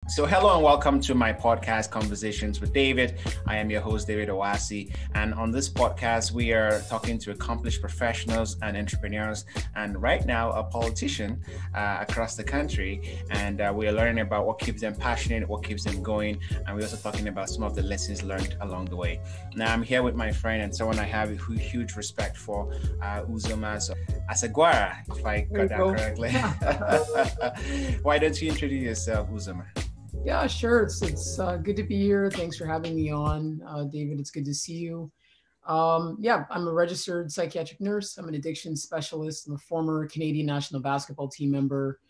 So hello and welcome to my podcast, Conversations with David. I am your host, David Owasi. And on this podcast, we are talking to accomplished professionals and entrepreneurs, and right now a politician across the country. And we are learning about what keeps them passionate, what keeps them going. And we're also talking about some of the lessons learned along the way. Now I'm here with my friend and someone I have a huge respect for, Uzoma Asagwara, if I got that correctly. Why don't you introduce yourself, Uzoma? Yeah, sure. It's good to be here. Thanks for having me on, David. It's good to see you. Yeah, I'm a registered psychiatric nurse. I'm an addiction specialist. I'm a former Canadian national basketball team member.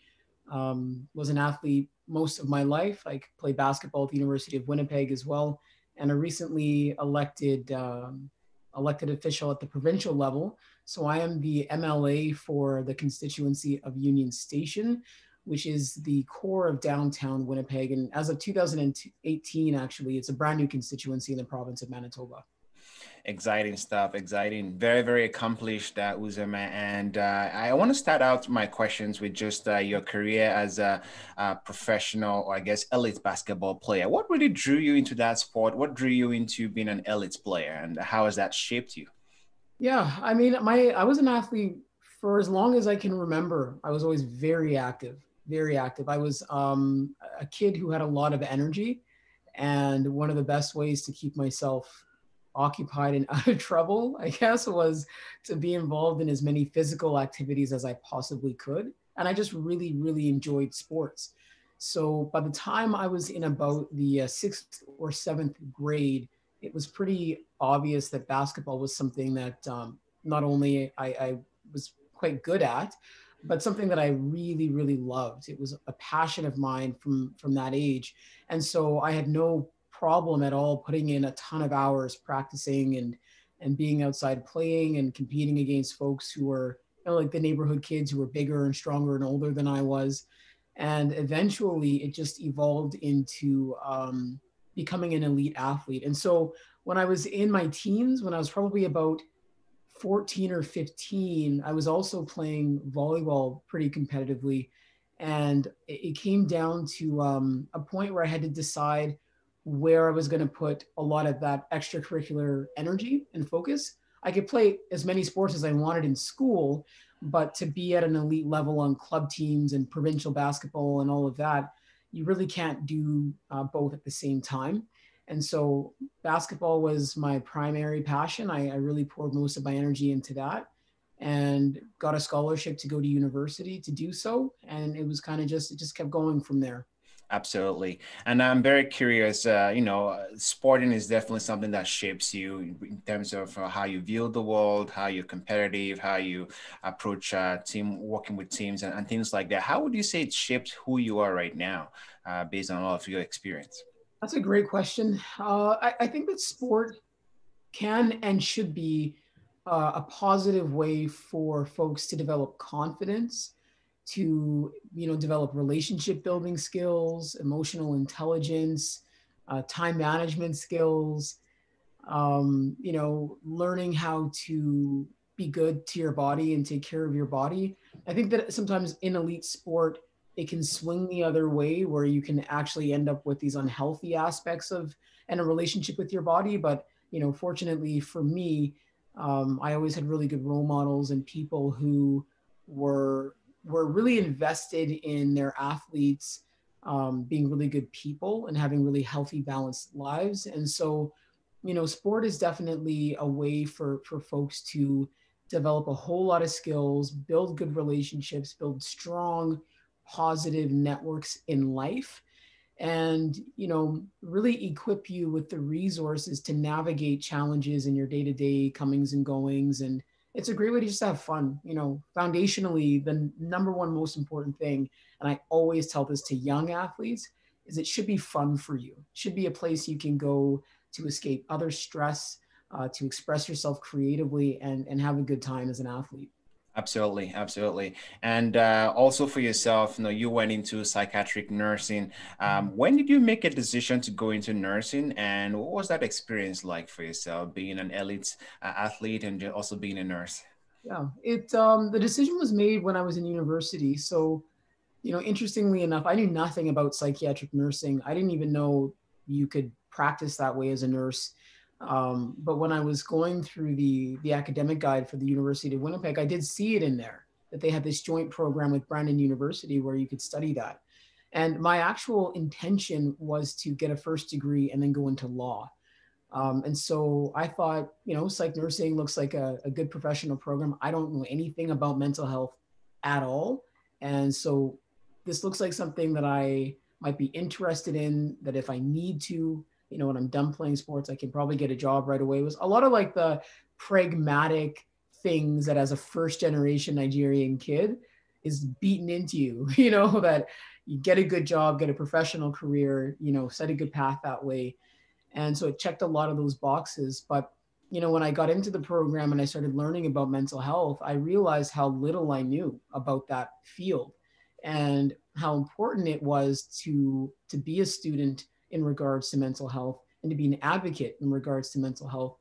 Was an athlete most of my life. I played basketball at the University of Winnipeg as well, and a recently elected official at the provincial level. So I am the MLA for the constituency of Union Station, which is the core of downtown Winnipeg. And as of 2018, actually, it's a brand new constituency in the province of Manitoba. Exciting stuff, exciting. Very, very accomplished, Uzoma. And I want to start out my questions with just your career as a professional, or I guess elite basketball player. What really drew you into that sport? What drew you into being an elite player, and how has that shaped you? Yeah, I mean, I was an athlete for as long as I can remember. I was always very active, very active. I was a kid who had a lot of energy, and one of the best ways to keep myself occupied and out of trouble, I guess, was to be involved in as many physical activities as I possibly could. And I just really, really enjoyed sports. So by the time I was in about the sixth or seventh grade, it was pretty obvious that basketball was something that not only I was quite good at, but something that I really, really loved. It was a passion of mine from that age. And so I had no problem at all putting in a ton of hours practicing and being outside playing and competing against folks who were, you know, like the neighborhood kids who were bigger and stronger and older than I was. And eventually it just evolved into becoming an elite athlete. And so when I was in my teens, when I was probably about 14 or 15, I was also playing volleyball pretty competitively. And it came down to a point where I had to decide where I was going to put a lot of that extracurricular energy and focus. I could play as many sports as I wanted in school, but to be at an elite level on club teams and provincial basketball and all of that, you really can't do both at the same time. And so basketball was my primary passion. I really poured most of my energy into that and got a scholarship to go to university to do so. And it was kind of it just kept going from there. Absolutely. And I'm very curious, sporting is definitely something that shapes you in terms of how you view the world, how you're competitive, how you approach working with teams and things like that. How would you say it shaped who you are right now, based on all of your experience? That's a great question. I think that sport can and should be a positive way for folks to develop confidence, to develop relationship building skills, emotional intelligence, time management skills, learning how to be good to your body and take care of your body. I think that sometimes in elite sport, it can swing the other way where you can actually end up with these unhealthy aspects of and a relationship with your body. But fortunately for me, I always had really good role models and people who were really invested in their athletes being really good people and having really healthy, balanced lives. And so, sport is definitely a way for folks to develop a whole lot of skills, build good relationships, build strong, positive networks in life, and really equip you with the resources to navigate challenges in your day-to-day comings and goings. And it's a great way to just have fun. Foundationally, the number one most important thing, and I always tell this to young athletes, is it should be fun for you. It should be a place you can go to escape other stress, to express yourself creatively and have a good time as an athlete. Absolutely, absolutely. And also for yourself, you went into psychiatric nursing. When did you make a decision to go into nursing, and what was that experience like for yourself, being an elite athlete and also being a nurse? Yeah, the decision was made when I was in university. So Interestingly enough, I knew nothing about psychiatric nursing. I didn't even know you could practice that way as a nurse. But when I was going through the academic guide for the University of Winnipeg, I did see it in there that they had this joint program with Brandon University where you could study that. And my actual intention was to get a first degree and then go into law. And so I thought, psych nursing looks like a good professional program. I don't know anything about mental health at all. And so this looks like something that I might be interested in, that if I need to, when I'm done playing sports, I can probably get a job right away. It was a lot of like the pragmatic things that as a first generation Nigerian kid is beaten into you, that you get a good job, get a professional career, set a good path that way. And so it checked a lot of those boxes. But, when I got into the program and I started learning about mental health, I realized how little I knew about that field and how important it was to be a student in regards to mental health and to be an advocate in regards to mental health.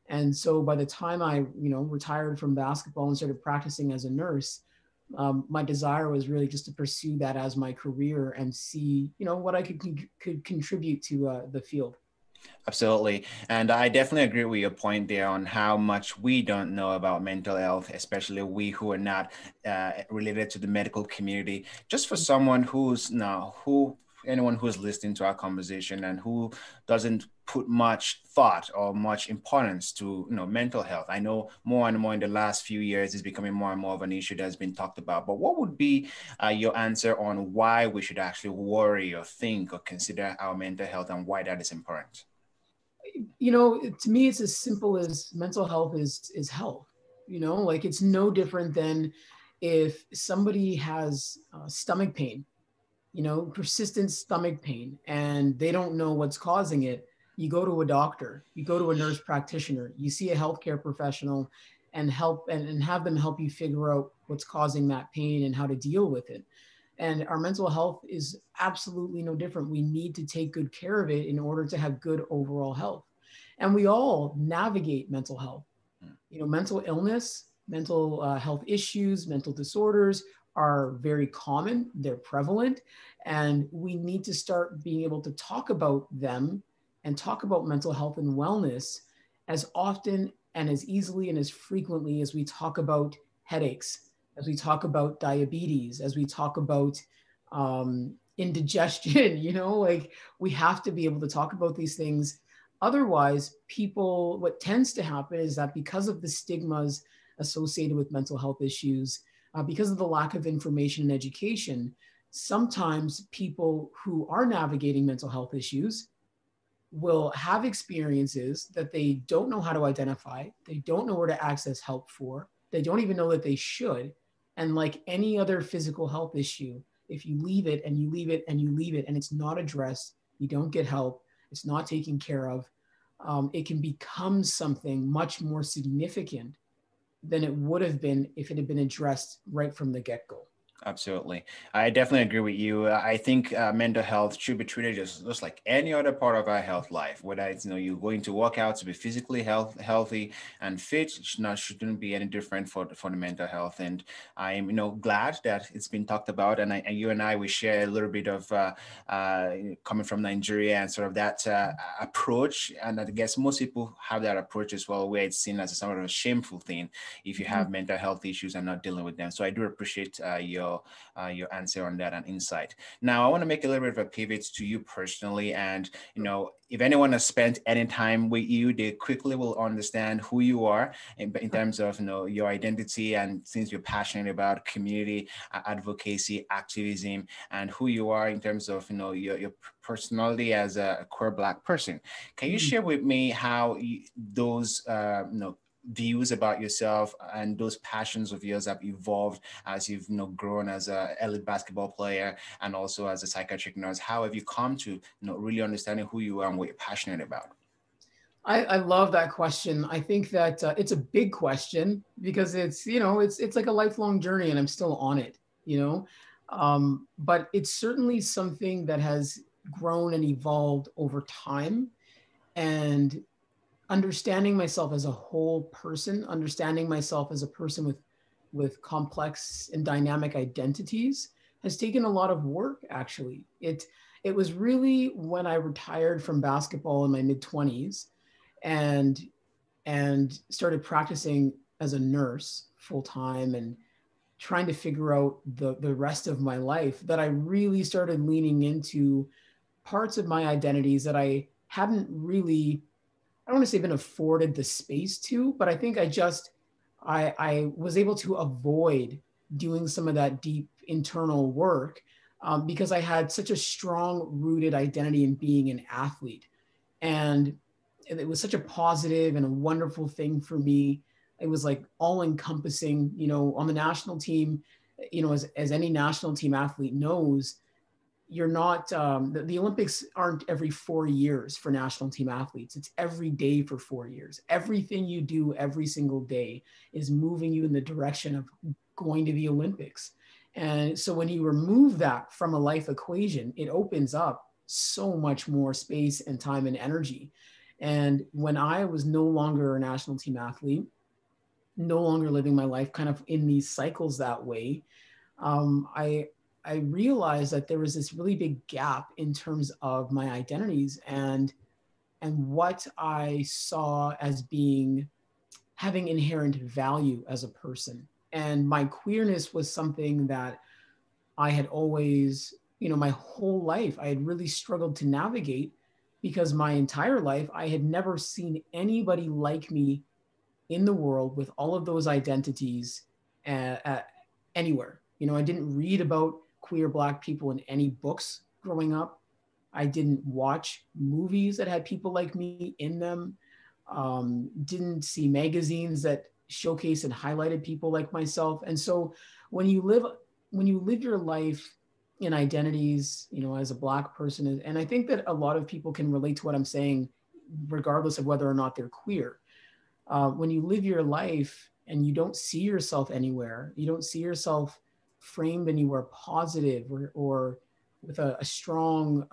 And so by the time I, retired from basketball and started practicing as a nurse, my desire was really just to pursue that as my career and see, what I could contribute to the field. Absolutely. And I definitely agree with your point there on how much we don't know about mental health, especially we who are not related to the medical community. Just for someone anyone who's listening to our conversation and who doesn't put much thought or much importance to mental health. I know more and more in the last few years is becoming more and more of an issue that's been talked about. But what would be your answer on why we should actually worry or think or consider our mental health and why that is important? To me, it's as simple as mental health is health. Like it's no different than if somebody has stomach pain, persistent stomach pain, and they don't know what's causing it. You go to a doctor, you go to a nurse practitioner, you see a healthcare professional and have them help you figure out what's causing that pain and how to deal with it. And our mental health is absolutely no different. We need to take good care of it in order to have good overall health. And we all navigate mental health. Mental illness, mental health issues, mental disorders are very common, they're prevalent, and we need to start being able to talk about them and talk about mental health and wellness as often and as easily and as frequently as we talk about headaches, as we talk about diabetes, as we talk about indigestion. Like we have to be able to talk about these things. Otherwise, what tends to happen is that because of the stigmas associated with mental health issues, because of the lack of information and education, sometimes people who are navigating mental health issues will have experiences that they don't know how to identify. They don't know where to access help for. They don't even know that they should. And like any other physical health issue, if you leave it and you leave it and you leave it and it's not addressed, you don't get help, it's not taken care of, it can become something much more significant than it would have been if it had been addressed right from the get-go. Absolutely. I definitely agree with you. I think mental health should be treated just like any other part of our health life, whether it's, you're going to work out to be physically healthy and fit, shouldn't be any different for the mental health. And I'm, glad that it's been talked about. And you and I, we share a little bit of coming from Nigeria and sort of that approach. And I guess most people have that approach as well, where it's seen as somewhat of a shameful thing if you have mental health issues and not dealing with them. So I do appreciate your answer on that and insight. Now, I want to make a little bit of a pivot to you personally. And, if anyone has spent any time with you, they quickly will understand who you are in terms of, your identity and things you're passionate about, community advocacy, activism, and who you are in terms of, your personality as a queer Black person. Can you share with me how those, views about yourself and those passions of yours have evolved as you've grown as an elite basketball player and also as a psychiatric nurse? How have you come to really understanding who you are and what you're passionate about? I love that question. I think that it's a big question because it's like a lifelong journey and I'm still on it, but it's certainly something that has grown and evolved over time. And understanding myself as a whole person, understanding myself as a person with complex and dynamic identities has taken a lot of work, actually. It was really when I retired from basketball in my mid-20s and started practicing as a nurse full time and trying to figure out the rest of my life that I really started leaning into parts of my identities that I hadn't really, I don't want to say been afforded the space to, but I think I was able to avoid doing some of that deep internal work because I had such a strong rooted identity in being an athlete. And it was such a positive and a wonderful thing for me. It was like all encompassing, on the national team, as any national team athlete knows, you're not, the Olympics aren't every 4 years for national team athletes. It's every day for 4 years. Everything you do every single day is moving you in the direction of going to the Olympics. And so when you remove that from a life equation, it opens up so much more space and time and energy. And when I was no longer a national team athlete, no longer living my life kind of in these cycles that way, I realized that there was this really big gap in terms of my identities and what I saw as having inherent value as a person. And my queerness was something that I had always, my whole life, I had really struggled to navigate because my entire life, I had never seen anybody like me in the world with all of those identities anywhere. I didn't read about queer Black people in any books growing up. I didn't watch movies that had people like me in them. Didn't see magazines that showcased and highlighted people like myself. And so when you live your life in identities, as a Black person, and I think that a lot of people can relate to what I'm saying, regardless of whether or not they're queer. When you live your life and you don't see yourself anywhere, you don't see yourself framed anywhere positive or with a strong,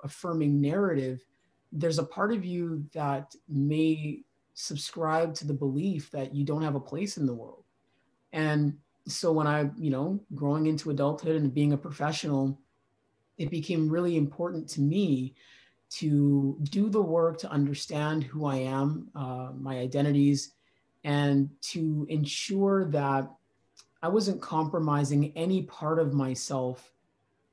affirming narrative, there's a part of you that may subscribe to the belief that you don't have a place in the world. And so when I, growing into adulthood and being a professional, it became really important to me to do the work to understand who I am, my identities, and to ensure that I wasn't compromising any part of myself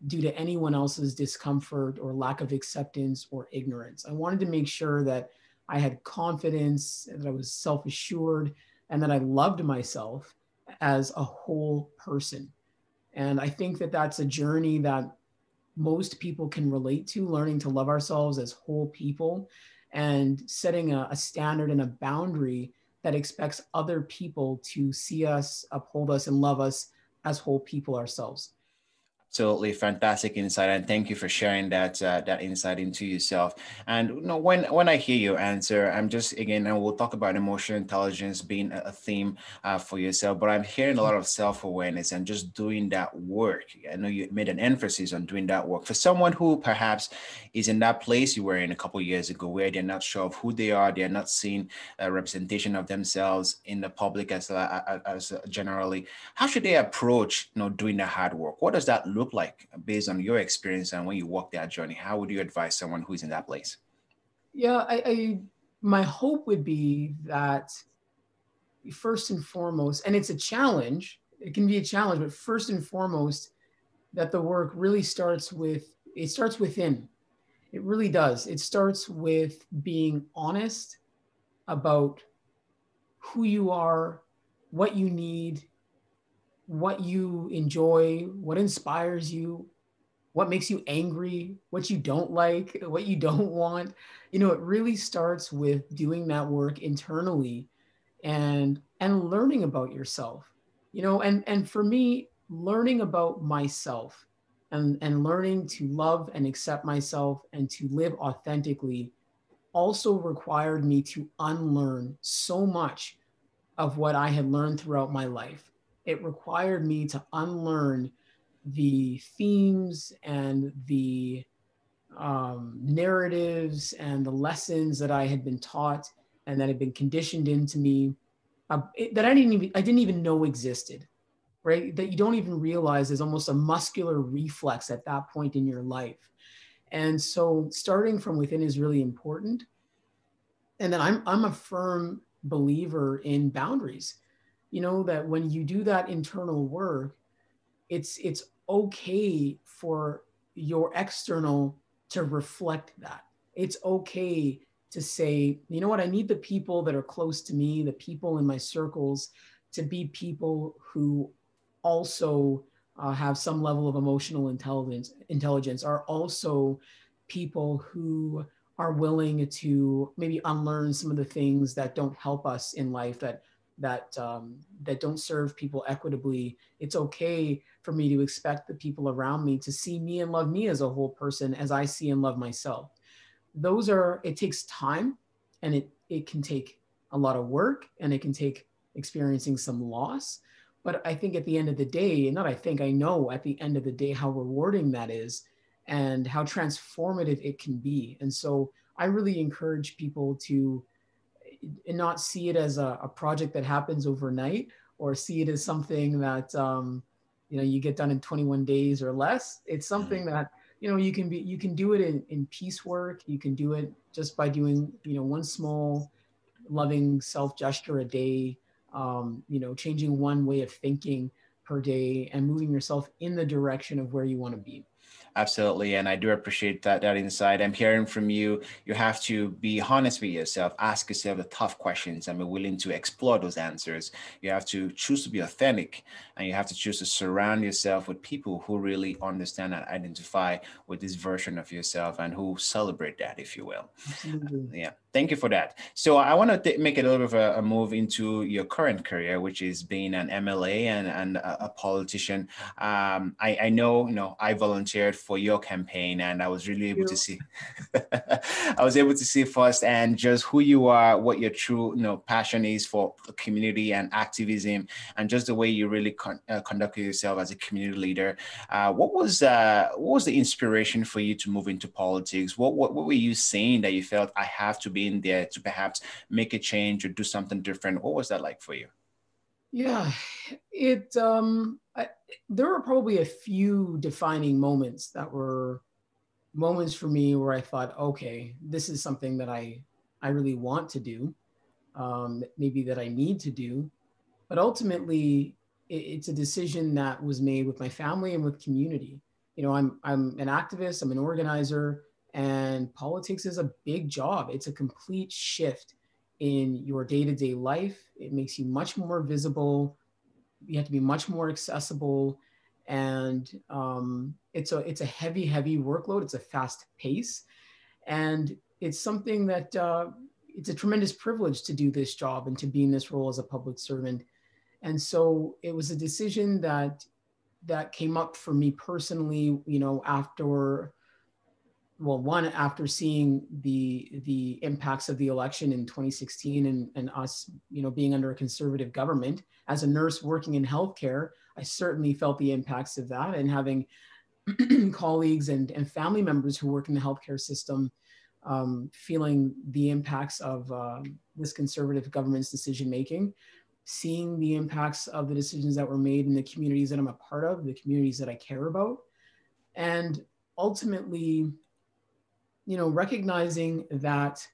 due to anyone else's discomfort or lack of acceptance or ignorance. I wanted to make sure that I had confidence, that I was self-assured, and that I loved myself as a whole person. And I think that that's a journey that most people can relate to, learning to love ourselves as whole people and setting a standard and a boundary that expects other people to see us, uphold us, and love us as whole people ourselves. Absolutely fantastic insight, and thank you for sharing that insight into yourself. And when I hear your answer, I'm just again, and we'll talk about emotional intelligence being a theme for yourself, but I'm hearing a lot of self-awareness and just doing that work. I know you made an emphasis on doing that work for someone who perhaps is in that place you were in a couple of years ago, where they're not sure of who they are, they're not seeing a representation of themselves in the public as generally. How should they approach, doing the hard work? What does that look like based on your experience and when you walk that journey? How would you advise someone who's in that place? Yeah, my hope would be that first and foremost, and it's a challenge, it can be a challenge, but first and foremost, that the work really starts within. It really does. It starts with being honest about who you are, what you need, what you enjoy, what inspires you, what makes you angry, what you don't like, what you don't want. It really starts with doing that work internally and learning about yourself. And for me, learning about myself and learning to love and accept myself and to live authentically also required me to unlearn so much of what I had learned throughout my life. It required me to unlearn the themes and the narratives and the lessons that I had been taught and that had been conditioned into me that I didn't even know existed, right? That you don't even realize is almost a muscular reflex at that point in your life. And so starting from within is really important. And then I'm a firm believer in boundaries. You know, that when you do that internal work, it's okay for your external to reflect that. It's okay to say, you know what, I need the people that are close to me, the people in my circles, to be people who also have some level of emotional intelligence, are also people who are willing to maybe unlearn some of the things that don't help us in life, that don't serve people equitably. It's okay for me to expect the people around me to see me and love me as a whole person, as I see and love myself. It takes time, and it can take a lot of work, and it can take experiencing some loss. But I think at the end of the day, and not I think, I know at the end of the day how rewarding that is and how transformative it can be. And so I really encourage people to not see it as a project that happens overnight, or see it as something that you get done in 21 days or less. It's something that you can do it in piecework. You can do it just by doing one small loving self gesture a day, changing one way of thinking per day, and moving yourself in the direction of where you want to be. Absolutely. And I do appreciate that insight. I'm hearing from you. You have to be honest with yourself, ask yourself the tough questions, and be willing to explore those answers. You have to choose to be authentic, and you have to choose to surround yourself with people who really understand and identify with this version of yourself, and who celebrate that, if you will. Absolutely. Yeah. Thank you for that. So I want to make a little bit of a move into your current career, which is being an MLA and a politician. I know, I volunteered for your campaign, and I was really able to see, I was able to see firsthand just who you are, what your true, passion is for the community and activism, and just the way you really conducted yourself as a community leader. What was the inspiration for you to move into politics? What were you saying that you felt, I have to be in there to perhaps make a change or do something different? What was that like for you? Yeah, there were probably a few defining moments that were moments for me where I thought, okay, this is something that I really want to do, maybe that I need to do. But ultimately, it's a decision that was made with my family and with community. I'm an activist, I'm an organizer, and politics is a big job. It's a complete shift in your day-to-day life. It makes you much more visible. You have to be much more accessible, and it's a heavy workload. It's a fast pace, and it's something that it's a tremendous privilege to do this job and to be in this role as a public servant. And so it was a decision that came up for me personally, after seeing the impacts of the election in 2016, and us, being under a conservative government. As a nurse working in healthcare, I certainly felt the impacts of that, and having colleagues and family members who work in the healthcare system, feeling the impacts of this conservative government's decision making, seeing the impacts of the decisions that were made in the communities that I'm a part of, the communities that I care about, and ultimately, recognizing that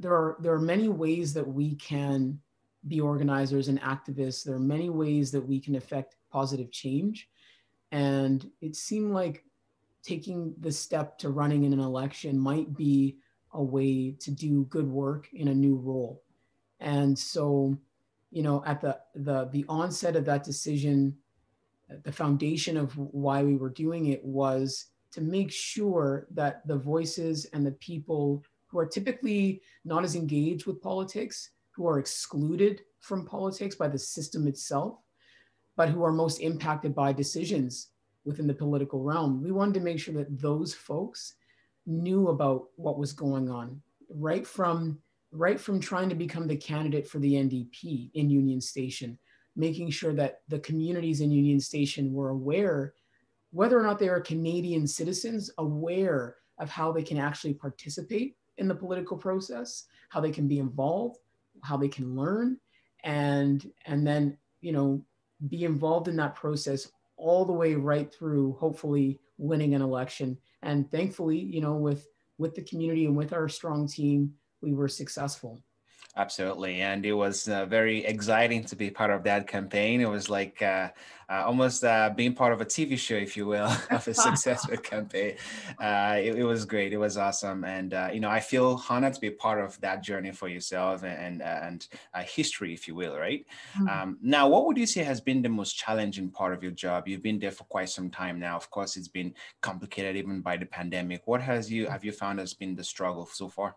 there are many ways that we can be organizers and activists. There are many ways that we can affect positive change. And it seemed like taking the step to running in an election might be a way to do good work in a new role. And so, at the onset of that decision, the foundation of why we were doing it was to make sure that the voices and the people who are typically not as engaged with politics, who are excluded from politics by the system itself, but who are most impacted by decisions within the political realm, we wanted to make sure that those folks knew about what was going on right from trying to become the candidate for the NDP in Union Station, making sure that the communities in Union Station were aware, whether or not they are Canadian citizens, aware of how they can actually participate in the political process, how they can be involved, how they can learn, and then, be involved in that process all the way right through, hopefully winning an election. And thankfully, with the community and with our strong team, we were successful. Absolutely. And it was very exciting to be part of that campaign. It was like almost being part of a TV show, if you will, of a successful campaign. It was great. It was awesome. And, I feel honored to be part of that journey for yourself and history, if you will, right? Now, what would you say has been the most challenging part of your job? You've been there for quite some time now. Of course, it's been complicated even by the pandemic. What have you found has been the struggle so far?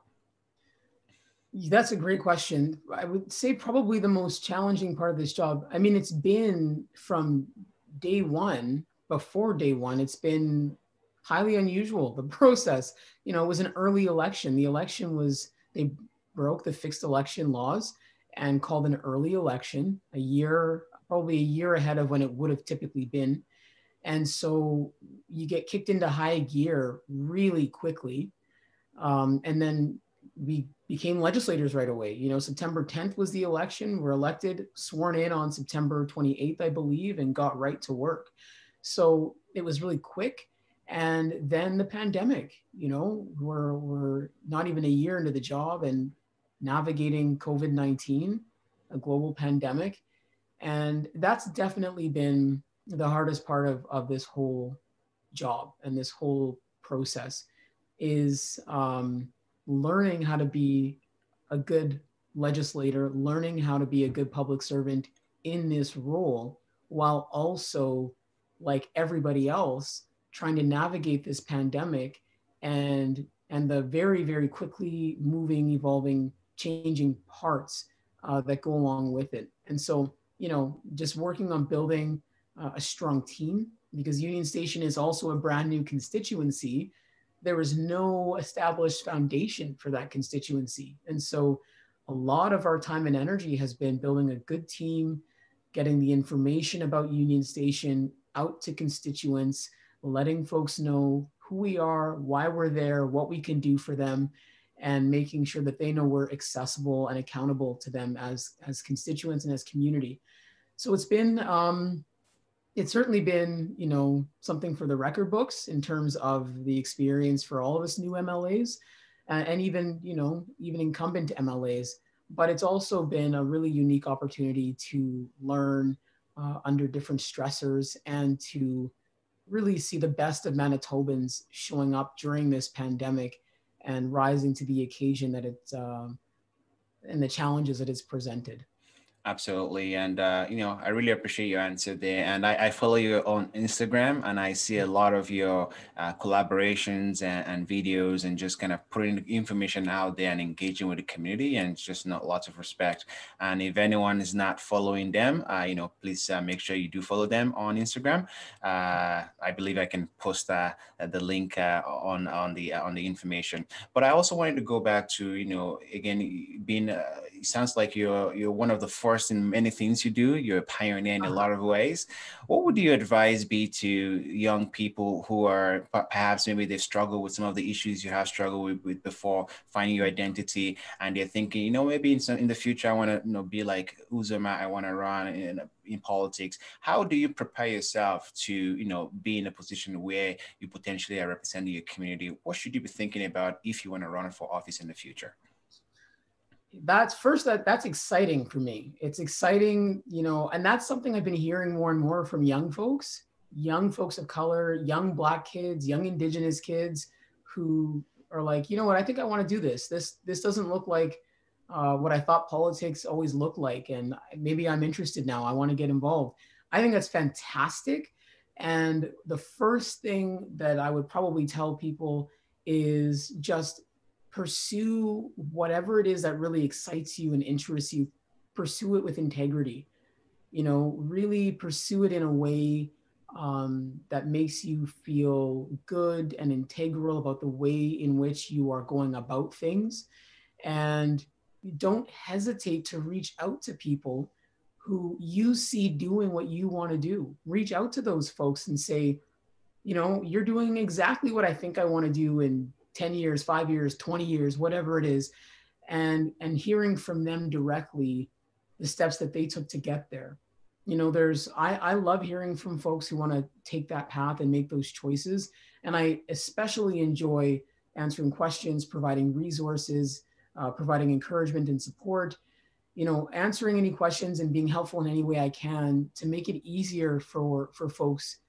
That's a great question. I would say probably the most challenging part of this job. I mean, it's been from day one, before day one, it's been highly unusual. The process, it was an early election. The election was, they broke the fixed election laws and called an early election probably a year ahead of when it would have typically been. And so you get kicked into high gear really quickly. And then we became legislators right away. September 10th was the election. We're elected, sworn in on September 28th, I believe, and got right to work. So it was really quick. And then the pandemic, we're not even a year into the job and navigating COVID-19, a global pandemic. And that's definitely been the hardest part of this whole job and this whole process is learning how to be a good legislator, learning how to be a good public servant in this role, while also, like everybody else, trying to navigate this pandemic and the very, very quickly moving, evolving, changing parts that go along with it. And so, just working on building a strong team, because Union Station is also a brand new constituency. There was no established foundation for that constituency. And so a lot of our time and energy has been building a good team, getting the information about Union Station out to constituents, letting folks know who we are, why we're there, what we can do for them, and making sure that they know we're accessible and accountable to them as constituents and as community. So it's certainly been, something for the record books in terms of the experience for all of us new MLAs and even incumbent MLAs. But it's also been a really unique opportunity to learn under different stressors and to really see the best of Manitobans showing up during this pandemic and rising to the occasion that it's and the challenges that it's presented. Absolutely. And, I really appreciate your answer there. And I follow you on Instagram and I see a lot of your collaborations and videos and just kind of putting information out there and engaging with the community. And it's just not lots of respect. And if anyone is not following them, please make sure you do follow them on Instagram. I believe I can post the link on the information. But I also wanted to go back to, again, being, it sounds like you're one of the first in many things you do. You're a pioneer in a lot of ways. What would your advice be to young people who are perhaps maybe they've struggled with some of the issues you have struggled with before, finding your identity, and they're thinking, maybe in the future I want to be like Uzoma, I want to run in politics. How do you prepare yourself to be in a position where you potentially are representing your community? What should you be thinking about if you want to run for office in the future? That's exciting for me. It's exciting, and that's something I've been hearing more and more from young folks of color, young Black kids, young Indigenous kids who are like, I think I want to do this. This doesn't look like what I thought politics always looked like. And maybe I'm interested now. I want to get involved. I think that's fantastic. And the first thing that I would probably tell people is just pursue whatever it is that really excites you and interests you. Pursue it with integrity. Really pursue it in a way that makes you feel good and integral about the way in which you are going about things. And don't hesitate to reach out to people who you see doing what you want to do. Reach out to those folks and say, you're doing exactly what I think I want to do in 10 years, 5 years, 20 years, whatever it is, and hearing from them directly the steps that they took to get there. I love hearing from folks who want to take that path and make those choices. And I especially enjoy answering questions, providing resources, providing encouragement and support, answering any questions and being helpful in any way I can to make it easier for folks,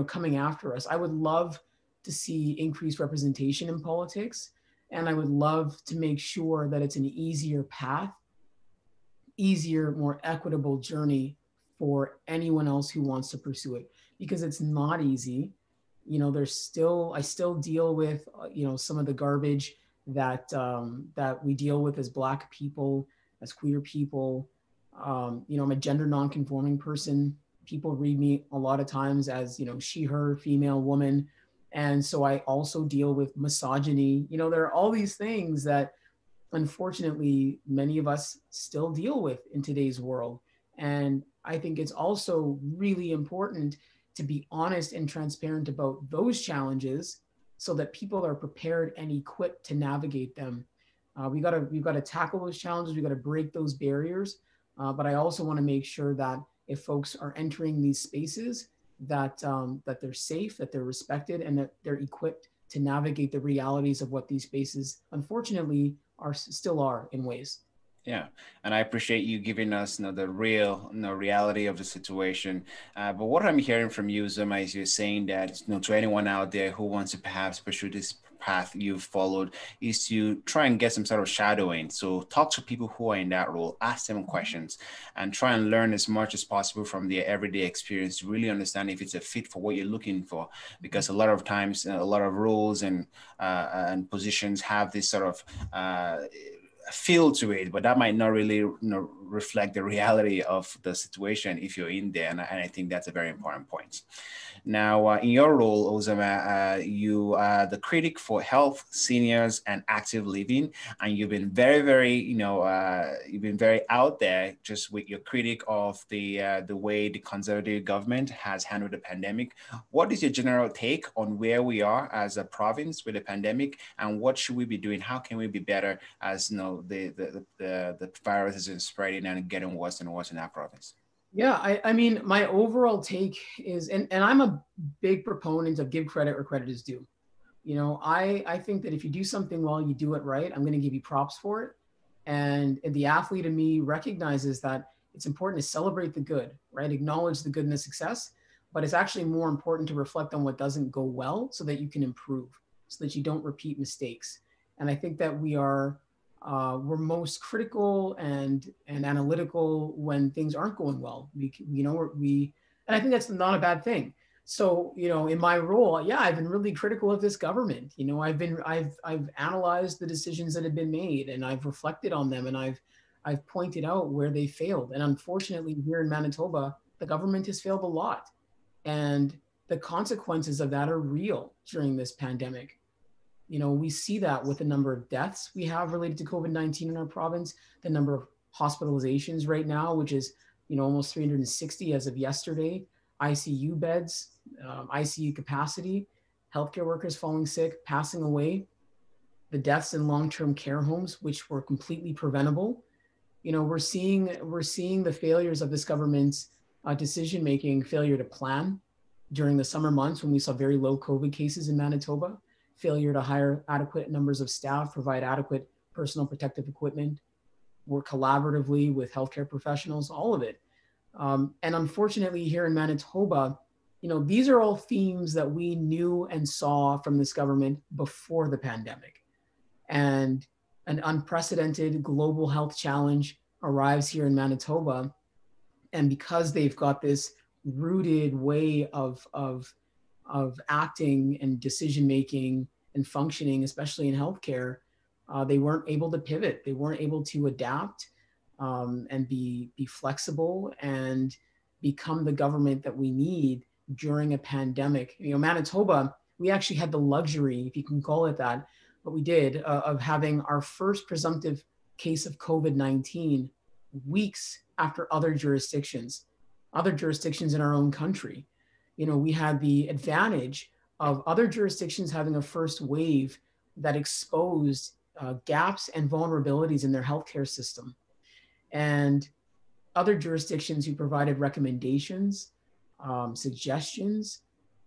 coming after us. I would love to see increased representation in politics. And I would love to make sure that it's an easier path, easier, more equitable journey for anyone else who wants to pursue it, because it's not easy. I still deal with, some of the garbage that we deal with as Black people, as queer people. I'm a gender non-conforming person. People read me a lot of times as, she, her, female, woman. And so I also deal with misogyny. There are all these things that unfortunately many of us still deal with in today's world. And I think it's also really important to be honest and transparent about those challenges so that people are prepared and equipped to navigate them. We've got to tackle those challenges. We've got to break those barriers. But I also want to make sure that if folks are entering these spaces, that they're safe, that they're respected, and that they're equipped to navigate the realities of what these spaces, unfortunately, still are in ways. Yeah, and I appreciate you giving us, the real, reality of the situation. But what I'm hearing from you, Uzoma, is you're saying that, to anyone out there who wants to perhaps pursue this path you've followed, is to try and get some sort of shadowing. So talk to people who are in that role, ask them questions, and try and learn as much as possible from their everyday experience to really understand if it's a fit for what you're looking for. Because a lot of times, a lot of roles and positions have this sort of feel to it, but that might not really reflect the reality of the situation if you're in there. And I think that's a very important point. Now, in your role, Uzoma, you are the critic for health, seniors, and active living, and you've been very, very, you've been very out there just with your critic of the way the conservative government has handled the pandemic. What is your general take on where we are as a province with the pandemic, and what should we be doing? How can we be better as the virus is spreading and getting worse and worse in our province? Yeah, I mean, my overall take is, and I'm a big proponent of give credit where credit is due. I think that if you do something well, you do it right. I'm going to give you props for it. And the athlete in me recognizes that it's important to celebrate the good, right? Acknowledge the good and the success, but it's actually more important to reflect on what doesn't go well so that you can improve, so that you don't repeat mistakes. And I think that we're most critical and analytical when things aren't going well. And I think that's not a bad thing. So, in my role, yeah, I've been really critical of this government. I've analyzed the decisions that have been made, and I've reflected on them, and I've pointed out where they failed. And unfortunately, here in Manitoba, the government has failed a lot, and the consequences of that are real during this pandemic. We see that with the number of deaths we have related to COVID-19 in our province, the number of hospitalizations right now, which is, almost 360 as of yesterday, ICU beds, ICU capacity, healthcare workers falling sick, passing away, the deaths in long-term care homes, which were completely preventable. We're seeing the failures of this government's decision-making, failure to plan during the summer months when we saw very low COVID cases in Manitoba, failure to hire adequate numbers of staff, provide adequate personal protective equipment, work collaboratively with healthcare professionals, all of it. And unfortunately, here in Manitoba, these are all themes that we knew and saw from this government before the pandemic. And an unprecedented global health challenge arrives here in Manitoba. And because they've got this rooted way of acting and decision-making and functioning, especially in healthcare, they weren't able to pivot. They weren't able to adapt and be flexible and become the government that we need during a pandemic. Manitoba, we actually had the luxury, if you can call it that, but we did, of having our first presumptive case of COVID-19 weeks after other jurisdictions in our own country. We had the advantage of other jurisdictions having a first wave that exposed gaps and vulnerabilities in their healthcare system. And other jurisdictions who provided recommendations, suggestions,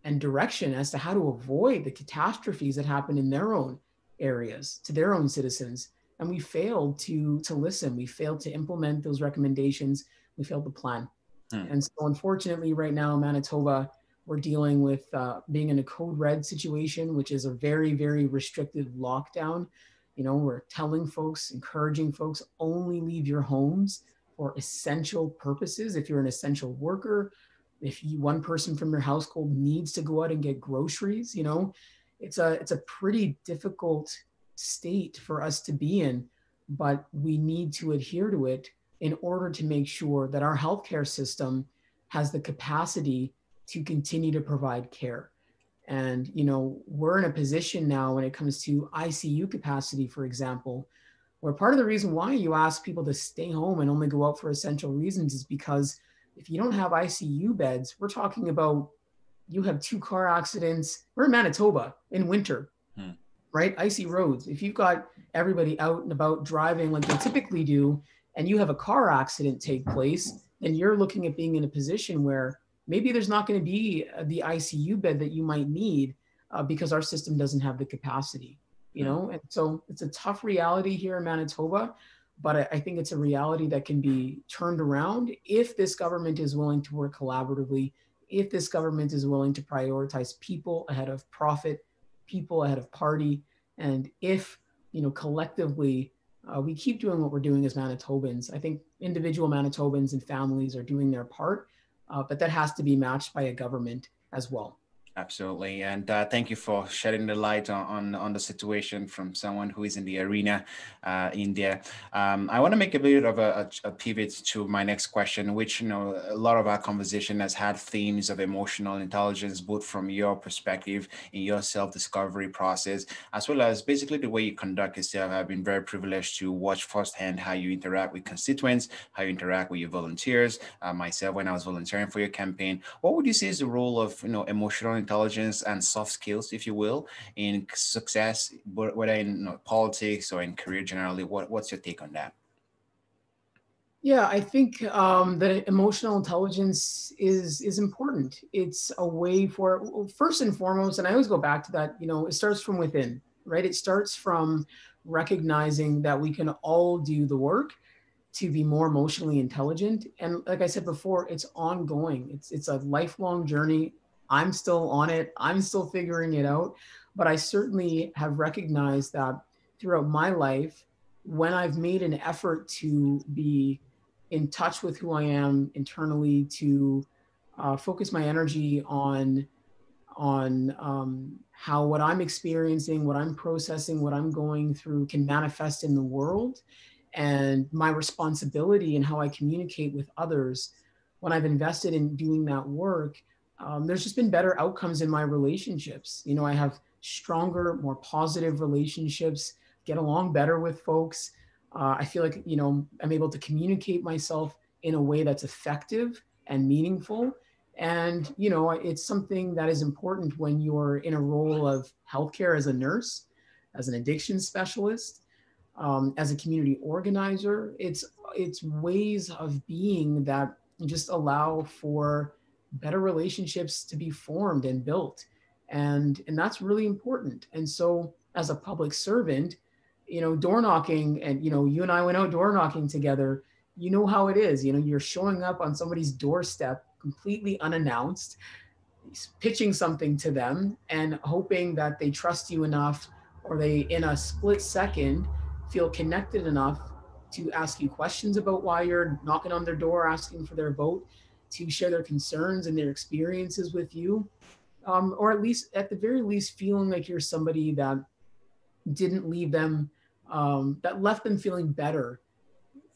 and direction as to how to avoid the catastrophes that happen in their own areas to their own citizens. And we failed to listen. We failed to implement those recommendations. We failed to plan. And so unfortunately, right now in Manitoba, we're dealing with being in a code red situation, which is a very, very restrictive lockdown. You know, we're telling folks, encouraging folks, only leave your homes for essential purposes. If you're an essential worker, if one person from your household needs to go out and get groceries, you know, it's a pretty difficult state for us to be in, but we need to adhere to it in order to make sure that our healthcare system has the capacity to continue to provide care. And, you know, we're in a position now when it comes to ICU capacity, for example, where part of the reason why you ask people to stay home and only go out for essential reasons is because if you don't have ICU beds, we're talking about you have 2 car accidents. We're in Manitoba in winter, right? Icy roads. If you've got everybody out and about driving like they typically do, and you have a car accident take place, then you're looking at being in a position where maybe there's not going to be the ICU bed that you might need because our system doesn't have the capacity, you know? And so it's a tough reality here in Manitoba, but I think it's a reality that can be turned around if this government is willing to work collaboratively, if this government is willing to prioritize people ahead of profit, people ahead of party, and if, you know, collectively we keep doing what we're doing as Manitobans. I think individual Manitobans and families are doing their part, but that has to be matched by a government as well. Absolutely. And thank you for shedding the light on the situation from someone who is in the arena in there. I want to make a bit of a pivot to my next question, which, you know, a lot of our conversation has had themes of emotional intelligence, both from your perspective in your self-discovery process, as well as basically the way you conduct yourself. I've been very privileged to watch firsthand how you interact with constituents, how you interact with your volunteers. Myself, when I was volunteering for your campaign, what would you say is the role of, you know, emotional intelligence and soft skills, if you will, in success, whether in, you know, politics or in career generally? What's your take on that? Yeah, I think that emotional intelligence is important. It's a way for, well, first and foremost, and I always go back to that, you know, it starts from within, right? It starts from recognizing that we can all do the work to be more emotionally intelligent. And like I said before, it's ongoing. It's a lifelong journey. I'm still on it. I'm still figuring it out. But I certainly have recognized that throughout my life, when I've made an effort to be in touch with who I am internally, to focus my energy on how what I'm experiencing, what I'm processing, what I'm going through can manifest in the world, and my responsibility and how I communicate with others. When I've invested in doing that work, there's just been better outcomes in my relationships. You know, I have stronger, more positive relationships, get along better with folks. I feel like, you know, I'm able to communicate myself in a way that's effective and meaningful. And, you know, it's something that is important when you're in a role of healthcare as a nurse, as an addiction specialist, as a community organizer. It's ways of being that just allow for better relationships to be formed and built. And that's really important. And so as a public servant, you know, door knocking, and, you know, you and I went out door knocking together, you know how it is. You know, you're showing up on somebody's doorstep completely unannounced, pitching something to them and hoping that they trust you enough, or they, in a split second, feel connected enough to ask you questions about why you're knocking on their door, asking for their vote, to share their concerns and their experiences with you, or at least, at the very least, feeling like you're somebody that didn't leave them, that left them feeling better,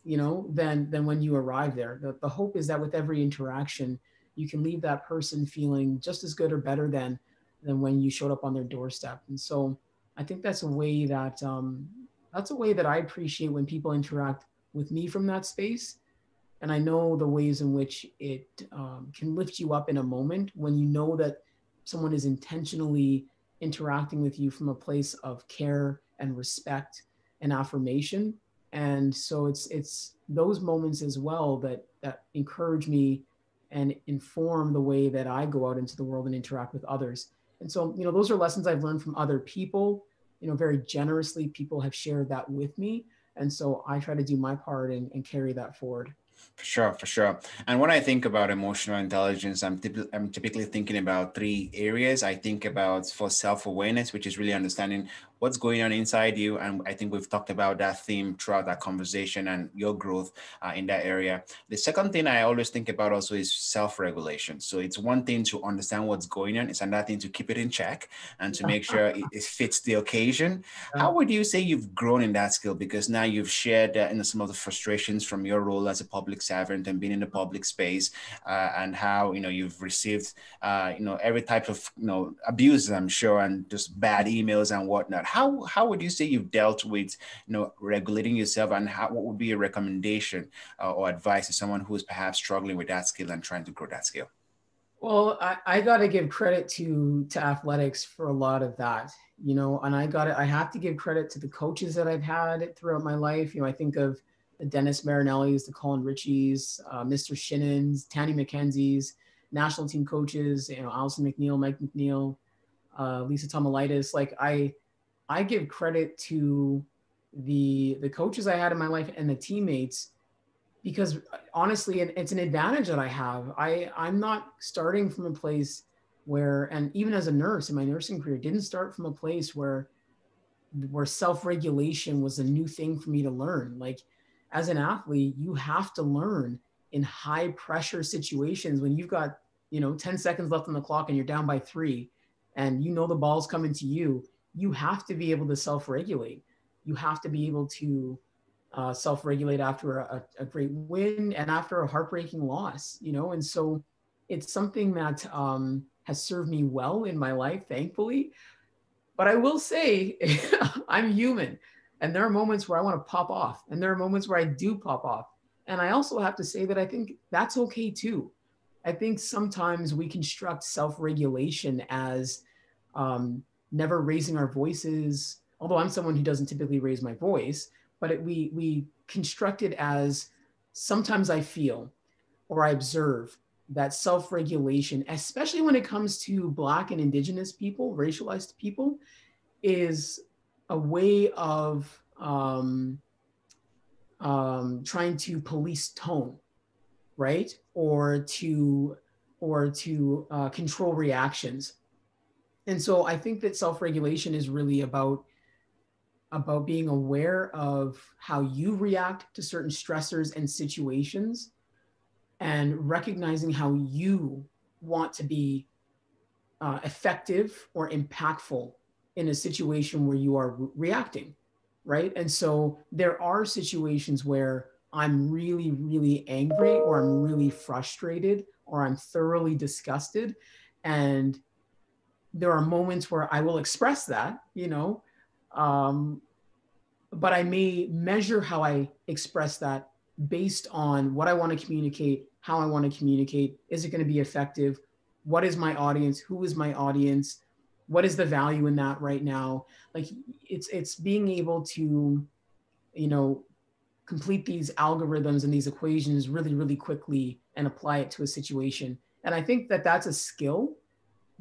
you know, than when you arrived there. The hope is that with every interaction, you can leave that person feeling just as good or better than when you showed up on their doorstep. And so I think that's a way that I appreciate when people interact with me from that space. And I know the ways in which it can lift you up in a moment when you know that someone is intentionally interacting with you from a place of care and respect and affirmation. And so it's those moments as well that encourage me and inform the way that I go out into the world and interact with others. And so, those are lessons I've learned from other people. Very generously, people have shared that with me. And so I try to do my part and carry that forward. For sure, for sure. And when I think about emotional intelligence, I'm typically thinking about three areas. I think about for self-awareness, which is really understanding what's going on inside you. And I think we've talked about that theme throughout that conversation and your growth in that area. The second thing I always think about also is self-regulation. So it's one thing to understand what's going on. It's another thing to keep it in check and to make sure it fits the occasion. How would you say you've grown in that skill? Because now you've shared some of the frustrations from your role as a public servant and being in the public space, and how you've received every type of abuse, I'm sure, and just bad emails and whatnot. How would you say you've dealt with regulating yourself, and what would be a recommendation or advice to someone who is perhaps struggling with that skill and trying to grow that skill? Well, I got to give credit to athletics for a lot of that, and I have to give credit to the coaches that I've had throughout my life. I think of the Dennis Marinellis, the Colin Richies, Mr. Shinnens, Tanny McKenzie's, national team coaches, Alison McNeil, Mike McNeil, Lisa Tomalitis. Like I give credit to the coaches I had in my life and the teammates, because honestly, it's an advantage that I have. I'm not starting from a place where, and even as a nurse in my nursing career, didn't start from a place where self-regulation was a new thing for me to learn. Like as an athlete, you have to learn in high pressure situations when you've got, 10 seconds left on the clock and you're down by 3 and the ball's coming to you. You have to be able to self-regulate. You have to be able to self-regulate after a great win and after a heartbreaking loss, and so it's something that has served me well in my life, thankfully. But I will say I'm human, and there are moments where I want to pop off, and there are moments where I do pop off. And I also have to say that I think that's okay too. I think sometimes we construct self-regulation as never raising our voices, although I'm someone who doesn't typically raise my voice, but we construct it as sometimes I feel or I observe that self-regulation, especially when it comes to Black and Indigenous people, racialized people, is a way of trying to police tone, right? Or to control reactions. And so I think that self-regulation is really about being aware of how you react to certain stressors and situations, and recognizing how you want to be effective or impactful in a situation where you are reacting, right? And so there are situations where I'm really, really angry, or I'm really frustrated, or I'm thoroughly disgusted. And there are moments where I will express that, but I may measure how I express that based on what I want to communicate, how I want to communicate. Is it going to be effective? What is my audience? Who is my audience? What is the value in that right now? Like it's being able to, complete these algorithms and these equations really, really quickly and apply it to a situation. And I think that that's a skill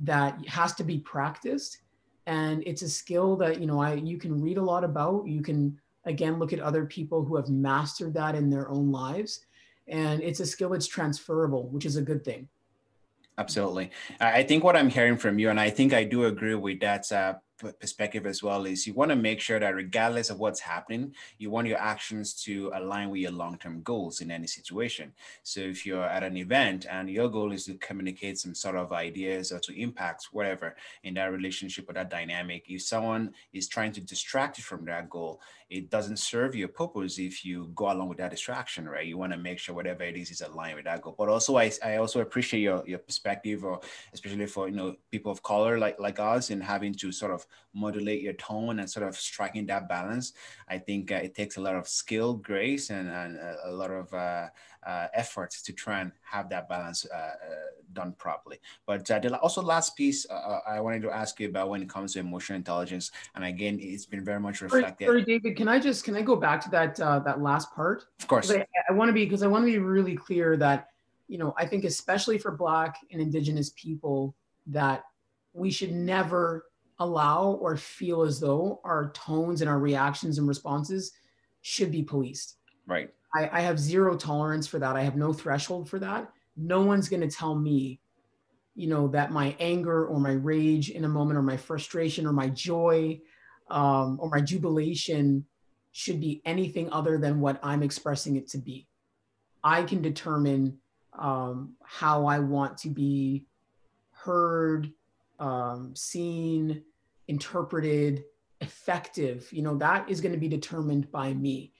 that has to be practiced. And it's a skill that, you can read a lot about. You can, again, look at other people who have mastered that in their own lives. And it's a skill that's transferable, which is a good thing. Absolutely. I think what I'm hearing from you, and I think I do agree with that perspective as well, is you want to make sure that regardless of what's happening, you want your actions to align with your long-term goals in any situation. So if you're at an event and your goal is to communicate some sort of ideas or to impact whatever in that relationship or that dynamic, if someone is trying to distract you from that goal, it doesn't serve your purpose if you go along with that distraction, right? You want to make sure whatever it is aligned with that goal. But also, I also appreciate your perspective, or especially for people of color like us, in having to sort of modulate your tone and sort of striking that balance. I think it takes a lot of skill, grace, and a lot of effort to try and have that balance done properly. But also last piece I wanted to ask you about when it comes to emotional intelligence, and again, it's been very much reflected. Sorry, David, can I go back to that that last part? Of course. I want to be really clear that, you know, I think especially for Black and Indigenous people, that we should never allow or feel as though our tones and our reactions and responses should be policed. Right. I have zero tolerance for that. I have no threshold for that. No one's going to tell me, you know, that my anger or my rage in a moment, or my frustration or my joy or my jubilation should be anything other than what I'm expressing it to be. I can determine how I want to be heard, seen, interpreted, effective. You know, that is going to be determined by me.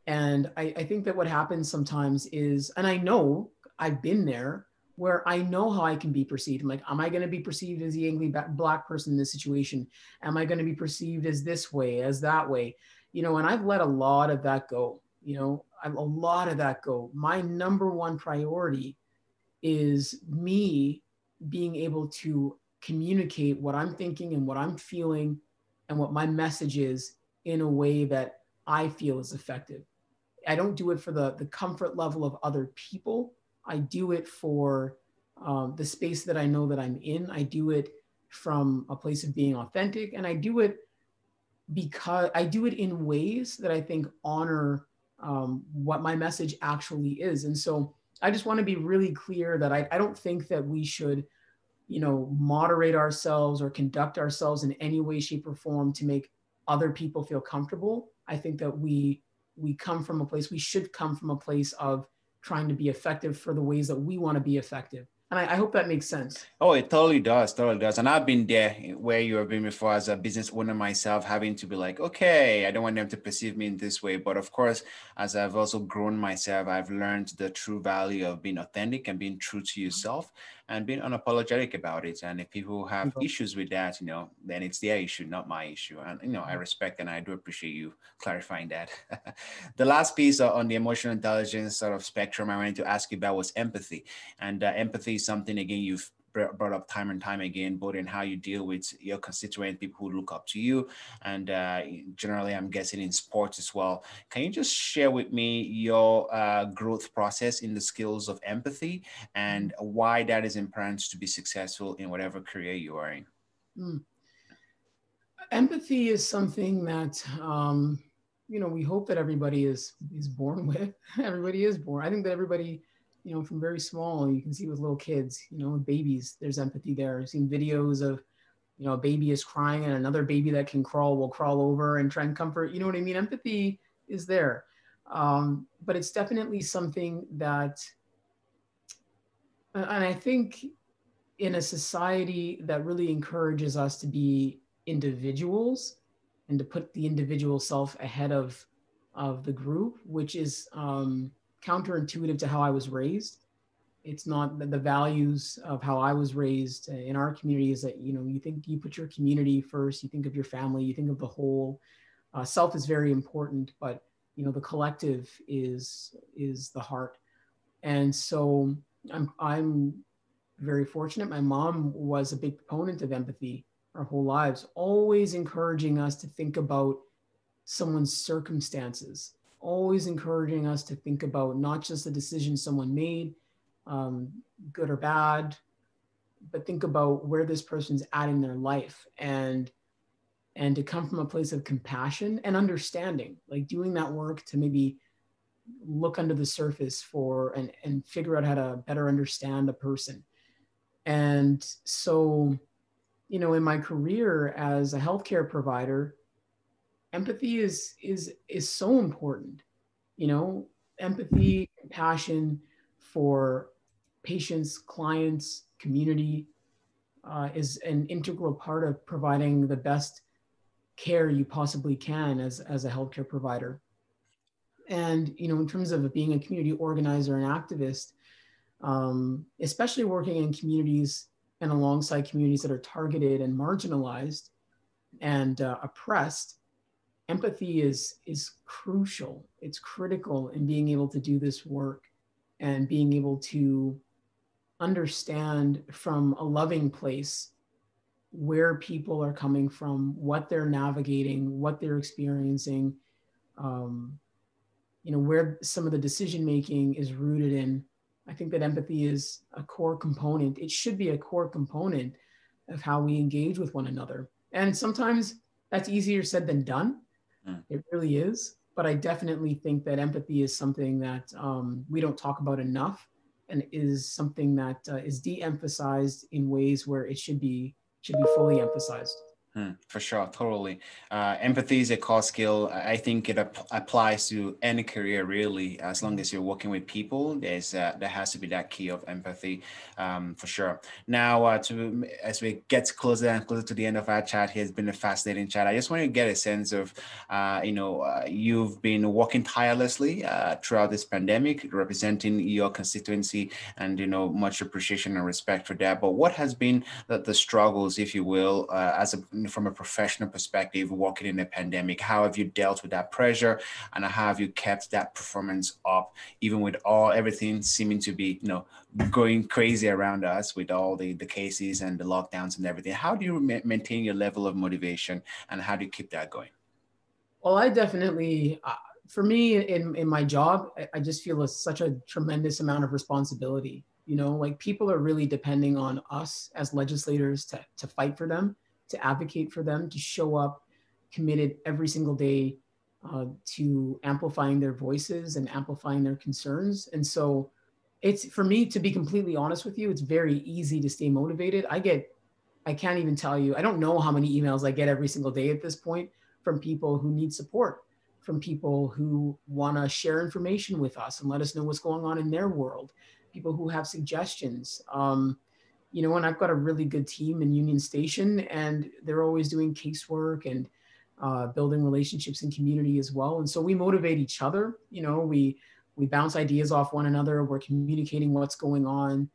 And I think that what happens sometimes is, and I know I've been there, where I know how I can be perceived. I'm like, am I going to be perceived as the angry Black person in this situation? Am I going to be perceived as this way, as that way? You know, and I've let a lot of that go. You know, a lot of that go. My number one priority is me being able to communicate what I'm thinking and what I'm feeling and what my message is in a way that I feel is effective. I don't do it for the comfort level of other people. I do it for the space that I know that I'm in. I do it from a place of being authentic, and I do it because I do it in ways that I think honor what my message actually is. And so I just want to be really clear that I don't think that we should, you know, moderate ourselves or conduct ourselves in any way, shape, or form to make other people feel comfortable. I think that we come from a place, we should come from a place of trying to be effective for the ways that we want to be effective. And I hope that makes sense. Oh, it totally does. Totally does. And I've been there where you have been before as a business owner myself, having to be like, okay, I don't want them to perceive me in this way. But of course, as I've also grown myself, I've learned the true value of being authentic and being true to yourself and being unapologetic about it. And if people have issues with that, you know, then it's their issue, not my issue. And, you know, I respect and I do appreciate you clarifying that. The last piece on the emotional intelligence sort of spectrum I wanted to ask you about was empathy. And empathy is something, again, you've brought up time and time again, both in how you deal with your constituent, people who look up to you, and generally, I'm guessing in sports as well. Can you just share with me your growth process in the skills of empathy and why that is important to be successful in whatever career you are in? Empathy is something that, you know, we hope that everybody is born with. Everybody is born. I think that everybody, you know, from very small, you can see with little kids, you know, babies, there's empathy there. I've seen videos of, you know, a baby is crying and another baby that can crawl will crawl over and try and comfort. You know what I mean? Empathy is there. But it's definitely something that, and I think in a society that really encourages us to be individuals and to put the individual self ahead of the group, which is counterintuitive to how I was raised. It's not the values of how I was raised in our community is that, you know, you put your community first, you think of your family, you think of the whole. Self is very important, but, you know, the collective is the heart. And so I'm very fortunate. My mom was a big proponent of empathy our whole lives, always encouraging us to think about someone's circumstances, always encouraging us to think about not just the decision someone made, good or bad, but think about where this person's at in their life, and to come from a place of compassion and understanding, like doing that work to maybe look under the surface for and figure out how to better understand a person. And so, you know, in my career as a healthcare provider, empathy is so important. You know, empathy, compassion for patients, clients, community is an integral part of providing the best care you possibly can as a healthcare provider. And, you know, in terms of being a community organizer and activist, especially working in communities and alongside communities that are targeted and marginalized, and oppressed, empathy is crucial. It's critical in being able to do this work and being able to understand from a loving place where people are coming from, what they're navigating, what they're experiencing, where some of the decision making is rooted in. I think that empathy is a core component. It should be a core component of how we engage with one another. And sometimes that's easier said than done. It really is. But I definitely think that empathy is something that we don't talk about enough, and is something that is de-emphasized in ways where it should be fully emphasized. For sure, totally. Empathy is a core skill. I think it applies to any career, really. As long as you're working with people, there has to be that key of empathy, for sure. Now, as we get closer and closer to the end of our chat, here, it's been a fascinating chat. I just want to get a sense of, you've been working tirelessly throughout this pandemic, representing your constituency, and much appreciation and respect for that. But what has been the struggles, if you will, from a professional perspective, working in a pandemic? How have you dealt with that pressure, and how have you kept that performance up, even with everything seeming to be, going crazy around us with all the cases and the lockdowns and everything? How do you maintain your level of motivation, and how do you keep that going? Well, I definitely, for me in my job, I just feel such a tremendous amount of responsibility. Like, people are really depending on us as legislators to fight for them, to advocate for them, to show up committed every single day to amplifying their voices and amplifying their concerns. And so it's, for me, to be completely honest with you, it's very easy to stay motivated. I can't even tell you, I don't know how many emails I get every single day at this point from people who need support, from people who want to share information with us and let us know what's going on in their world, people who have suggestions. And I've got a really good team in Union Station, and they're always doing casework and building relationships in community as well. And so we motivate each other. We bounce ideas off one another. We're communicating what's going on.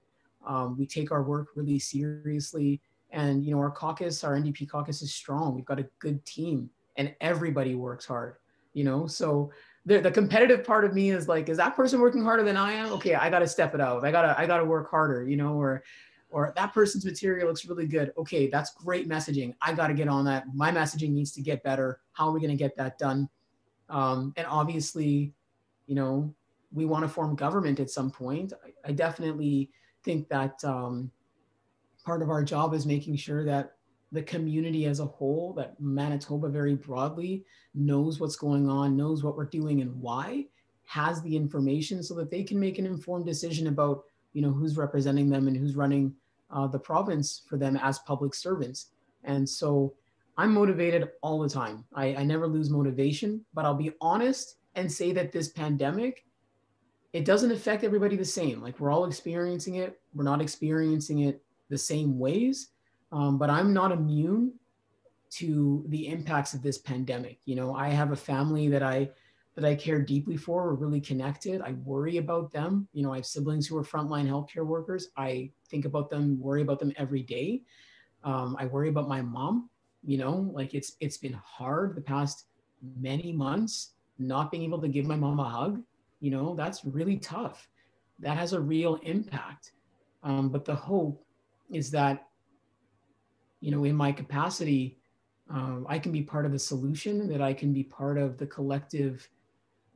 We take our work really seriously. And, our NDP caucus is strong. We've got a good team, and everybody works hard, so the competitive part of me is like, is that person working harder than I am? Okay, I got to step it up. I got to work harder, or that person's material looks really good. Okay, that's great messaging. I got to get on that. My messaging needs to get better. How are we going to get that done? And obviously, we want to form government at some point. I definitely think that part of our job is making sure that the community as a whole, that Manitoba very broadly, knows what's going on, knows what we're doing and why, has the information so that they can make an informed decision about who's representing them and who's running the province for them as public servants. And so I'm motivated all the time. I never lose motivation, but I'll be honest and say that this pandemic, it doesn't affect everybody the same. Like, we're all experiencing it. We're not experiencing it the same ways, but I'm not immune to the impacts of this pandemic. I have a family that I care deeply for. We're really connected. I worry about them. I have siblings who are frontline healthcare workers. I think about them, worry about them every day. I worry about my mom. Like, it's been hard the past many months, not being able to give my mom a hug. That's really tough. That has a real impact. But the hope is that, in my capacity, I can be part of the solution, that I can be part of the collective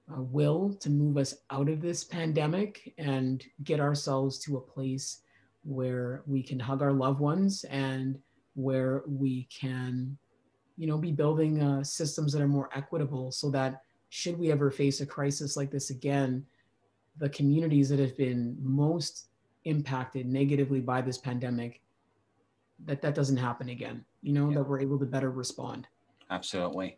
will to move us out of this pandemic and get ourselves to a place where we can hug our loved ones, and where we can, be building systems that are more equitable, so that should we ever face a crisis like this again, the communities that have been most impacted negatively by this pandemic, that doesn't happen again, that we're able to better respond. Absolutely.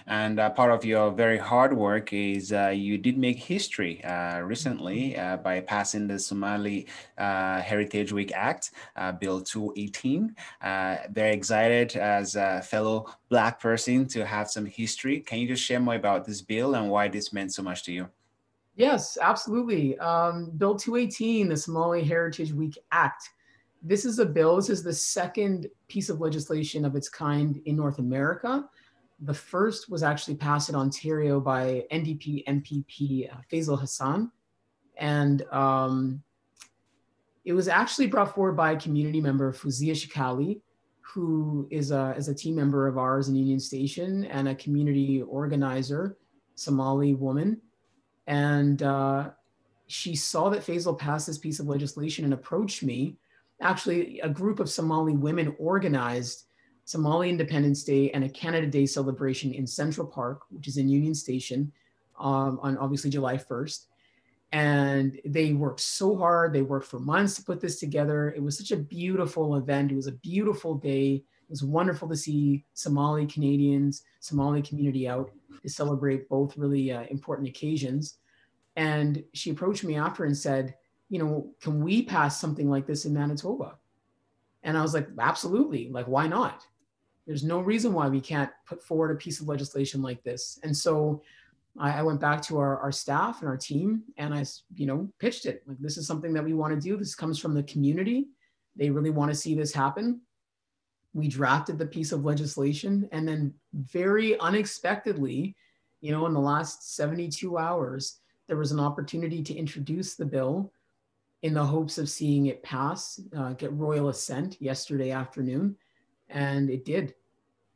And part of your very hard work is you did make history recently by passing the Somali Heritage Week Act, Bill 218. Very excited as a fellow Black person to have some history. Can you just share more about this bill and why this meant so much to you? Yes, absolutely. Bill 218, the Somali Heritage Week Act. This is a bill. This is the second piece of legislation of its kind in North America. The first was actually passed in Ontario by NDP MPP Faisal Hassan. And it was actually brought forward by a community member, Fuzia Shikali, who is a team member of ours in Union Station and a community organizer, Somali woman. And she saw that Faisal passed this piece of legislation and approached me. Actually, a group of Somali women organized Somali Independence Day and a Canada Day celebration in Central Park, which is in Union Station, on obviously July 1st. And they worked so hard. They worked for months to put this together. It was such a beautiful event. It was a beautiful day. It was wonderful to see Somali Canadians, Somali community out to celebrate both really important occasions. And she approached me after and said, you know, can we pass something like this in Manitoba? And I was like, absolutely. Like, why not? There's no reason why we can't put forward a piece of legislation like this. And so I went back to our staff and our team and I, you know, pitched it. Like, this is something that we want to do. This comes from the community. They really want to see this happen. We drafted the piece of legislation, and then very unexpectedly, you know, in the last 72 hours, there was an opportunity to introduce the bill in the hopes of seeing it pass, get royal assent yesterday afternoon. And it did,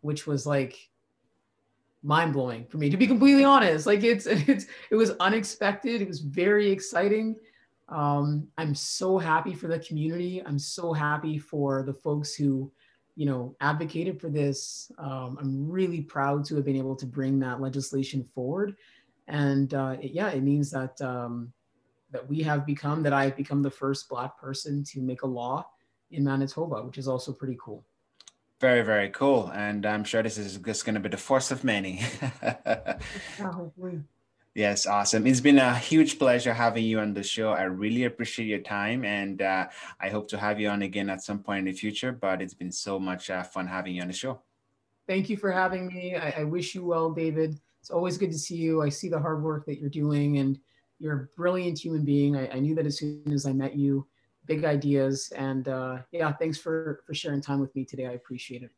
which was like mind-blowing for me, to be completely honest. Like it was unexpected. It was very exciting. I'm so happy for the community. I'm so happy for the folks who, you know, advocated for this. I'm really proud to have been able to bring that legislation forward. And it means that that I've become the first Black person to make a law in Manitoba, which is also pretty cool. Very, very cool. And I'm sure this is just going to be the first of many. Yes, awesome. It's been a huge pleasure having you on the show. I really appreciate your time, and I hope to have you on again at some point in the future, but it's been so much fun having you on the show. Thank you for having me. I wish you well, David. It's always good to see you. I see the hard work that you're doing, and you're a brilliant human being. I knew that as soon as I met you. Big ideas. And yeah, thanks for sharing time with me today. I appreciate it.